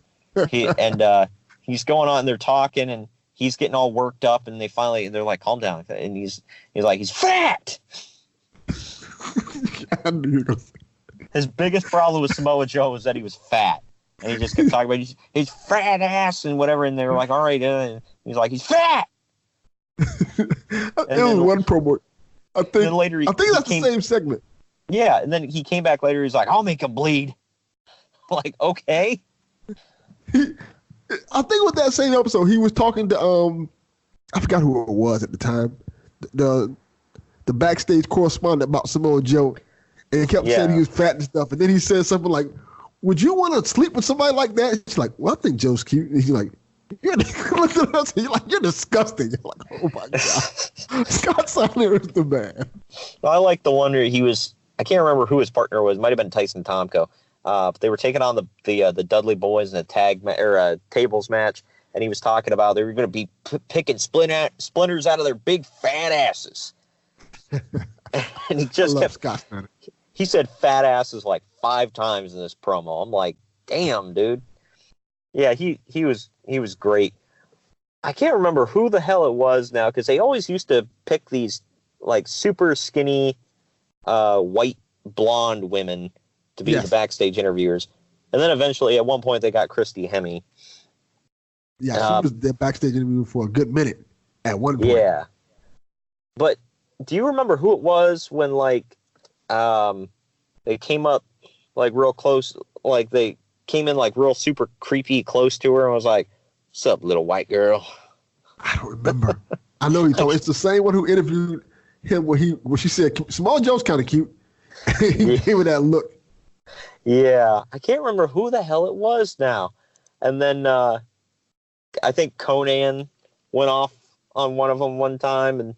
he's going on, and they're talking, and he's getting all worked up, and they're like, calm down. And he's like, he's fat! His biggest problem with Samoa Joe was that he was fat. And he just kept talking about his fat ass and whatever, and they were like, all right. And he's like, he's fat! It was one promo. I think that's the same segment. Yeah, and then he came back later. He's like, I'll make him bleed. Like, okay. I think with that same episode, he was talking to I forgot who it was at the time, the backstage correspondent about Samoa Joe, and he kept saying he was fat and stuff. And then he said something like, "Would you want to sleep with somebody like that?" She's like, "Well, I think Joe's cute." And he's like, "You're disgusting." You're like, "Oh my god, Scott Steiner is the man." Well, I like the one where he was. I can't remember who his partner was. It might have been Tyson Tomko. But they were taking on the Dudley Boys in a tables match, and he was talking about they were going to be picking splinters out of their big fat asses. And he just kept. Scott Steiner. He said fat asses like 5 times in this promo. I'm like, damn, dude. Yeah, he was great. I can't remember who the hell it was now, because they always used to pick these like super skinny white blonde women to be the backstage interviewers. And then eventually at one point they got Christy Hemme. Yeah, she was the backstage interviewer for a good minute at one point. Yeah. But do you remember who it was when like they came up like real close, like they came in like real super creepy close to her and was like, "What's up, little white girl?" I don't remember. I know he told. It's the same one who interviewed him where she said Samoa Joe's kind of cute. He gave her that look. Yeah, I can't remember who the hell it was now. And then I think Conan went off on one of them one time and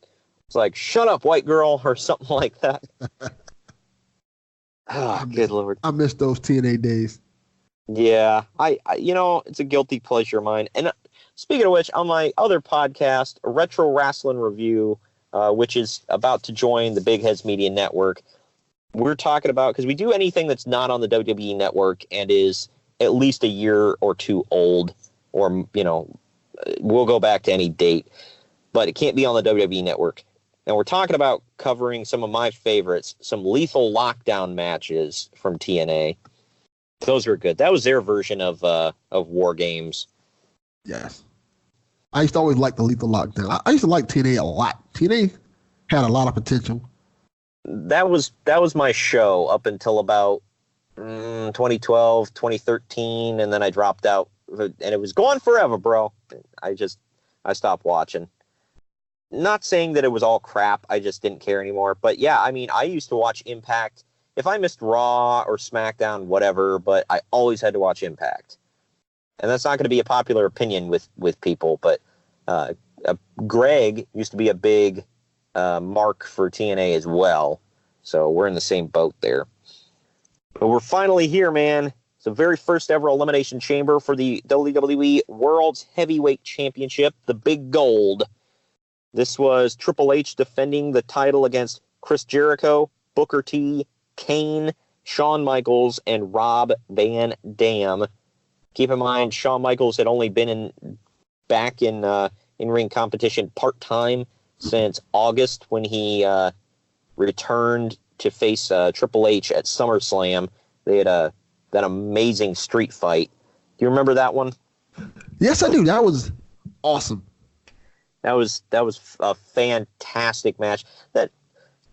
was like, "Shut up, white girl," or something like that. Oh, good Lord. I miss those TNA days. Yeah, I it's a guilty pleasure of mine. And speaking of which, on my other podcast, a Retro Wrestling Review, which is about to join the Big Heads Media Network, we're talking about, because we do anything that's not on the WWE Network and is at least a year or two old, or, we'll go back to any date, but it can't be on the WWE Network. And we're talking about covering some of my favorites, some Lethal Lockdown matches from TNA. Those were good. That was their version of War Games. Yes. I used to always like the Lethal Lockdown. I used to like TNA a lot. TNA had a lot of potential. That was my show up until about 2012, 2013, and then I dropped out, and it was gone forever, bro. I stopped watching. Not saying that it was all crap, I just didn't care anymore. But yeah, I mean, I used to watch Impact. If I missed Raw or SmackDown, whatever, but I always had to watch Impact. And that's not going to be a popular opinion with people, but Greg used to be a big mark for TNA as well. So we're in the same boat there. But we're finally here, man. It's the very first ever Elimination Chamber for the WWE World's Heavyweight Championship, the Big Gold. This was Triple H defending the title against Chris Jericho, Booker T, Kane, Shawn Michaels, and Rob Van Dam. Keep in mind, Shawn Michaels had only been back in in-ring competition part-time since August, when he returned to face Triple H at SummerSlam. They had that amazing street fight. Do you remember that one? Yes, I do. That was awesome. That was a fantastic match. That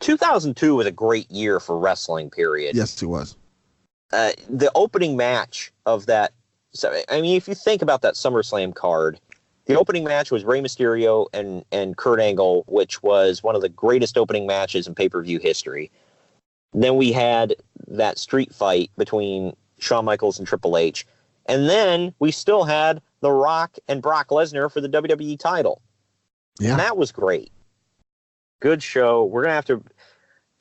2002 was a great year for wrestling, period. Yes, it was. The opening match of that, so, I mean, if you think about that SummerSlam card, the opening match was Rey Mysterio and Kurt Angle, which was one of the greatest opening matches in pay-per-view history. Then we had that street fight between Shawn Michaels and Triple H. And then we still had The Rock and Brock Lesnar for the WWE title. Yeah. And that was great. Good show. We're going to have to...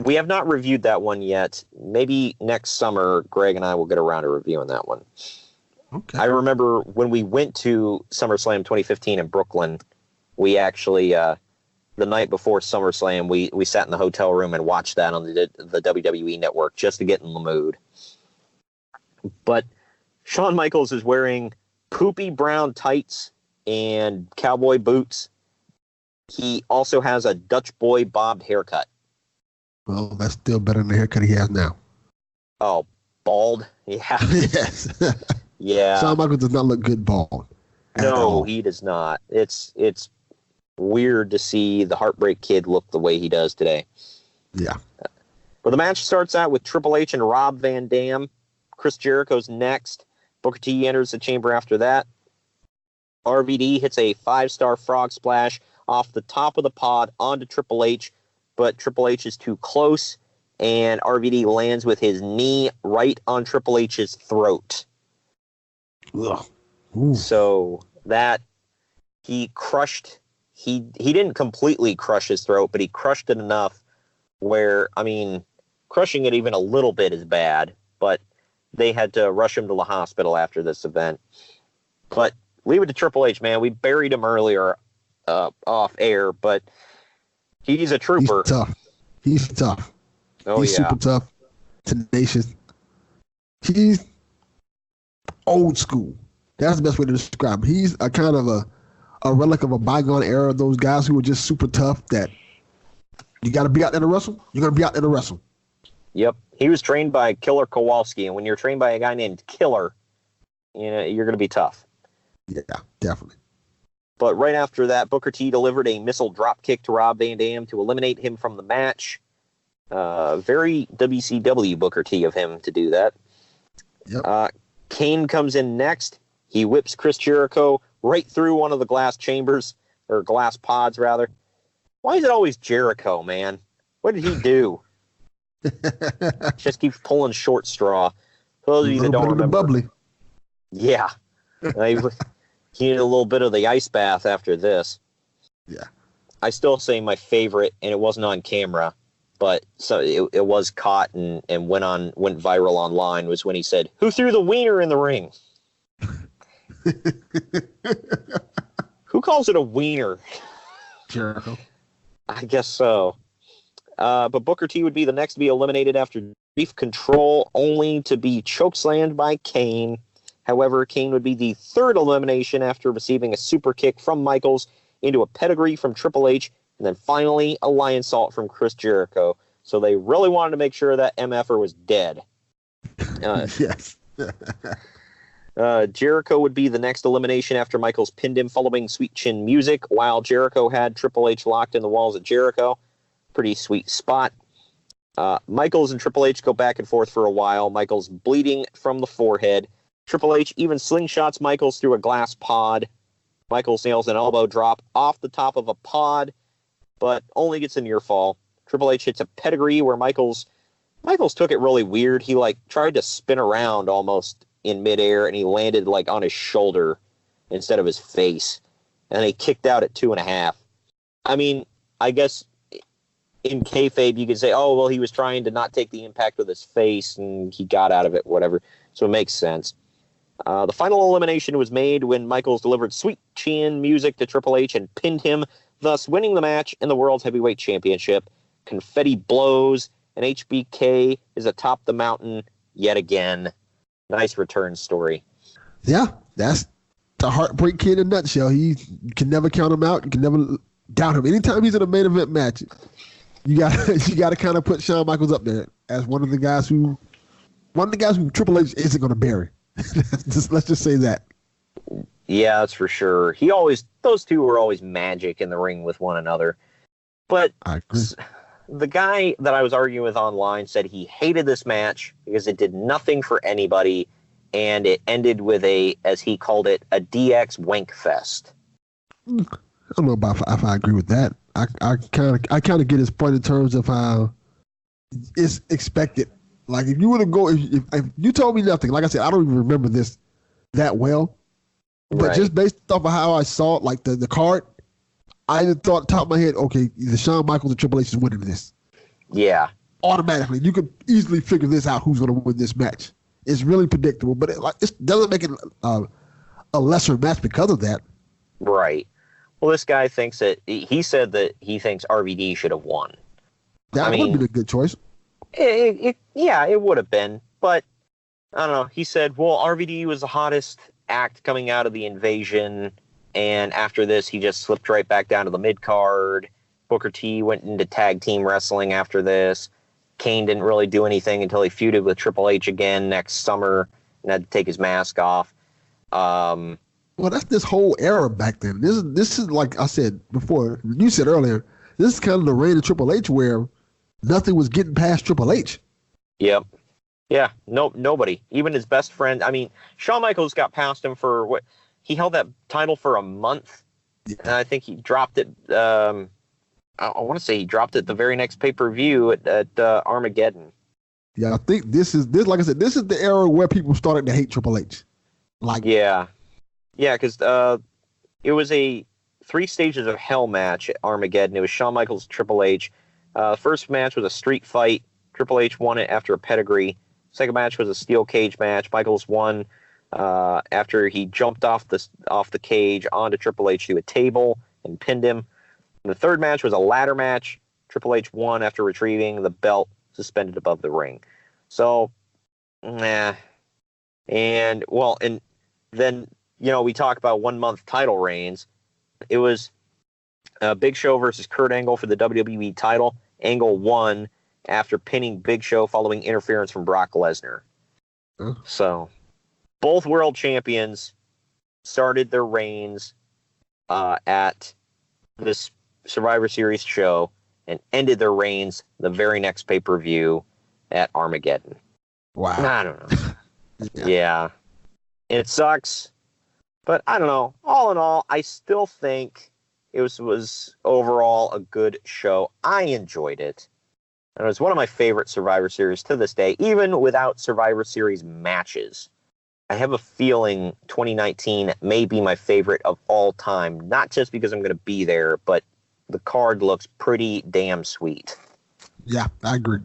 We have not reviewed that one yet. Maybe next summer, Greg and I will get around to reviewing that one. Okay. I remember when we went to SummerSlam 2015 in Brooklyn, we actually, the night before SummerSlam, we sat in the hotel room and watched that on the WWE Network just to get in the mood. But Shawn Michaels is wearing poopy brown tights and cowboy boots. He also has a Dutch boy bobbed haircut. Well, that's still better than the haircut he has now. Oh, bald? Yeah. Yes. Yeah. Shawn Michaels does not look good bald. No, he does not. It's weird to see the Heartbreak Kid look the way he does today. Yeah. But the match starts out with Triple H and Rob Van Dam. Chris Jericho's next. Booker T enters the chamber after that. RVD hits a 5-star frog splash off the top of the pod onto Triple H, but Triple H is too close, and RVD lands with his knee right on Triple H's throat. So that he crushed, he didn't completely crush his throat, but he crushed it enough where, I mean, crushing it even a little bit is bad, but they had to rush him to the hospital after this event. But leave it to Triple H, man. We buried him earlier off air, but he's a trooper. He's tough. Oh, he's super tough, tenacious. He's old school. That's the best way to describe him. He's a kind of a relic of a bygone era of those guys who were just super tough that you got to be out there to wrestle. You're going to be out there to wrestle. Yep. He was trained by Killer Kowalski, and when you're trained by a guy named Killer, you know, you're going to be tough. Yeah, definitely. But right after that, Booker T delivered a missile dropkick to Rob Van Dam to eliminate him from the match. Very WCW Booker T of him to do that. Yep. Kane comes in next. He whips Chris Jericho right through one of the glass chambers, or glass pods, rather. Why is it always Jericho, man? What did he do? Just keeps pulling short straw. For those of you that don't remember. Bubbly. Yeah. He needed a little bit of the ice bath after this. Yeah. I still say my favorite, and it wasn't on camera, but so it was caught and went viral online, was when he said, "Who threw the wiener in the ring?" Who calls it a wiener? Jericho. I guess so. But Booker T would be the next to be eliminated after brief control, only to be chokeslammed by Kane. However, Kane would be the third elimination after receiving a super kick from Michaels into a pedigree from Triple H, and then finally a lion salt from Chris Jericho. So they really wanted to make sure that MFer was dead. Yes. Jericho would be the next elimination after Michaels pinned him following Sweet Chin Music, while Jericho had Triple H locked in the walls at Jericho. Pretty sweet spot. Michaels and Triple H go back and forth for a while. Michaels bleeding from the forehead. Triple H even slingshots Michaels through a glass pod. Michaels nails an elbow drop off the top of a pod, but only gets a near fall. Triple H hits a pedigree where Michaels took it really weird. He tried to spin around almost in midair, and he landed on his shoulder instead of his face. And he kicked out at 2.5. I mean, I guess in kayfabe you could say, oh, well, he was trying to not take the impact with his face, and he got out of it, whatever. So it makes sense. The final elimination was made when Michaels delivered Sweet Chin Music to Triple H and pinned him, thus winning the match in the World Heavyweight Championship. Confetti blows, and HBK is atop the mountain yet again. Nice return story. Yeah, that's the Heartbreak Kid in a nutshell. You can never count him out. You can never doubt him. Anytime he's in a main event match, you got to kind of put Shawn Michaels up there as one of the guys who Triple H isn't going to bury. Let's just say that. Yeah, that's for sure. Those two were always magic in the ring with one another. But I agree. the guy that I was arguing with online said he hated this match because it did nothing for anybody, and it ended with a, as he called it, a DX wank fest. I don't know about if I agree with that. I kind of get his point in terms of how it's expected. Like if you were to go, if you told me nothing, like I said, I don't even remember this that well, but just based off of how I saw it, like the card, I just thought top of my head, okay, either Shawn Michaels or Triple H is winning this. Yeah, automatically, you could easily figure this out. Who's going to win this match? It's really predictable, but it doesn't make it a lesser match because of that. Right. Well, this guy thinks that he said that he thinks RVD should have won. That would have been a good choice. Yeah, it would have been, but I don't know. He said, well, RVD was the hottest act coming out of the invasion, and after this, he just slipped right back down to the mid-card. Booker T went into tag team wrestling after this. Kane didn't really do anything until he feuded with Triple H again next summer and had to take his mask off. Well, that's this whole era back then. This is like I said before, you said earlier, this is kind of the reign of Triple H where nothing was getting past Triple H. Yep. Yeah, nobody. Even his best friend. I mean, Shawn Michaels got past him for what? He held that title for a month. Yeah. And I think he dropped it. I want to say he dropped it the very next pay-per-view at Armageddon. Yeah, I think this like I said, this is the era where people started to hate Triple H. Like, yeah, because it was a 3 stages of hell match at Armageddon. It was Shawn Michaels, Triple H. First match was a street fight. Triple H won it after a pedigree. Second match was a steel cage match. Michaels won after he jumped off the cage onto Triple H to a table and pinned him. And the third match was a ladder match. Triple H won after retrieving the belt suspended above the ring. So, And then, we talk about 1 month title reigns. It was Big Show versus Kurt Angle for the WWE title. Angle won after pinning Big Show following interference from Brock Lesnar. So, both world champions started their reigns at this Survivor Series show and ended their reigns the very next pay-per-view at Armageddon. Wow. I don't know. Yeah. It sucks, but I don't know. All in all, I still think it was overall a good show. I enjoyed it. And it was one of my favorite Survivor Series to this day, even without Survivor Series matches. I have a feeling 2019 may be my favorite of all time, not just because I'm going to be there, but the card looks pretty damn sweet. Yeah, I agree.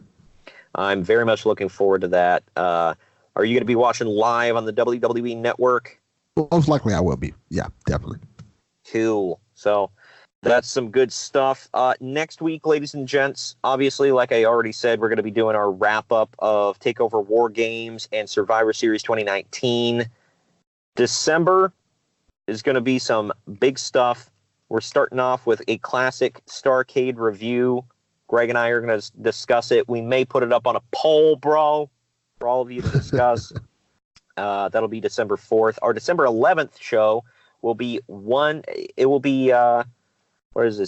I'm very much looking forward to that. Are you going to be watching live on the WWE Network? Most likely I will be. Yeah, definitely. Cool. So that's some good stuff. Next week, ladies and gents, obviously, like I already said, we're going to be doing our wrap-up of TakeOver War Games and Survivor Series 2019. December is going to be some big stuff. We're starting off with a classic Starrcade review. Greg and I are going to discuss it. We may put it up on a poll, bro, for all of you to discuss. That'll be December 4th. Our December 11th show will be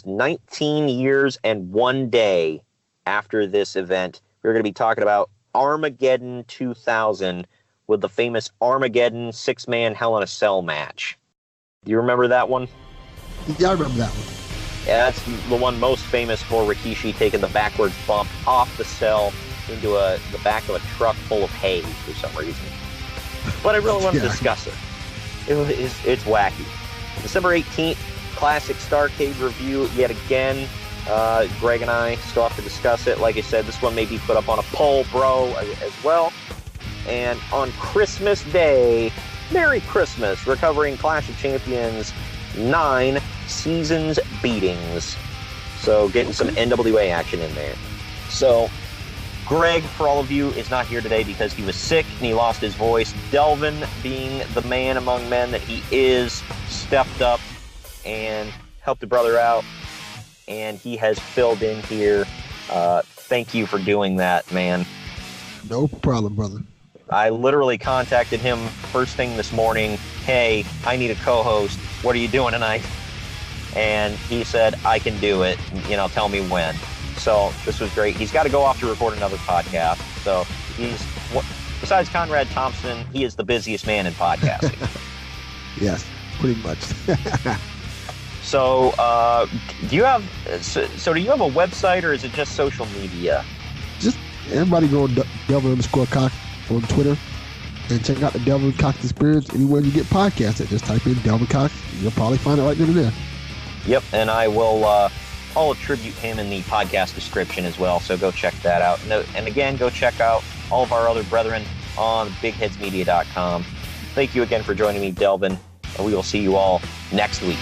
19 years and 1 day after this event. We're going to be talking about Armageddon 2000 with the famous Armageddon 6-man Hell in a Cell match. Do you remember that one? Yeah, I remember that one. Yeah, that's the one most famous for Rikishi taking the backwards bump off the cell into the back of a truck full of hay for some reason. But I really want to discuss it. It's wacky. December 18th, classic Starrcade review yet again. Greg and I still have to discuss it. Like I said, this one may be put up on a poll, bro, as well. And on Christmas Day, Merry Christmas, recovering Clash of Champions 9 Seasons Beatings. So getting some NWA action in there. So Greg, for all of you, is not here today because he was sick and he lost his voice. Delvin, being the man among men that he is, stepped up and helped a brother out. And he has filled in here. Thank you for doing that, man. No problem, brother. I literally contacted him first thing this morning. Hey, I need a co-host. What are you doing tonight? And he said, I can do it. Tell me when. So this was great. He's got to go off to record another podcast. So besides Conrad Thompson, he is the busiest man in podcasting. Yes, pretty much. So do you have a website, or is it just social media? Just everybody go Delvin_Cox on Twitter and check out the Delvin Cox Experience anywhere you get podcasts at. Just type in Delvin Cox. You'll probably find it right then and there. Yep, and I will I'll attribute him in the podcast description as well, so go check that out. And again, go check out all of our other brethren on bigheadsmedia.com. Thank you again for joining me, Delvin, and we will see you all next week.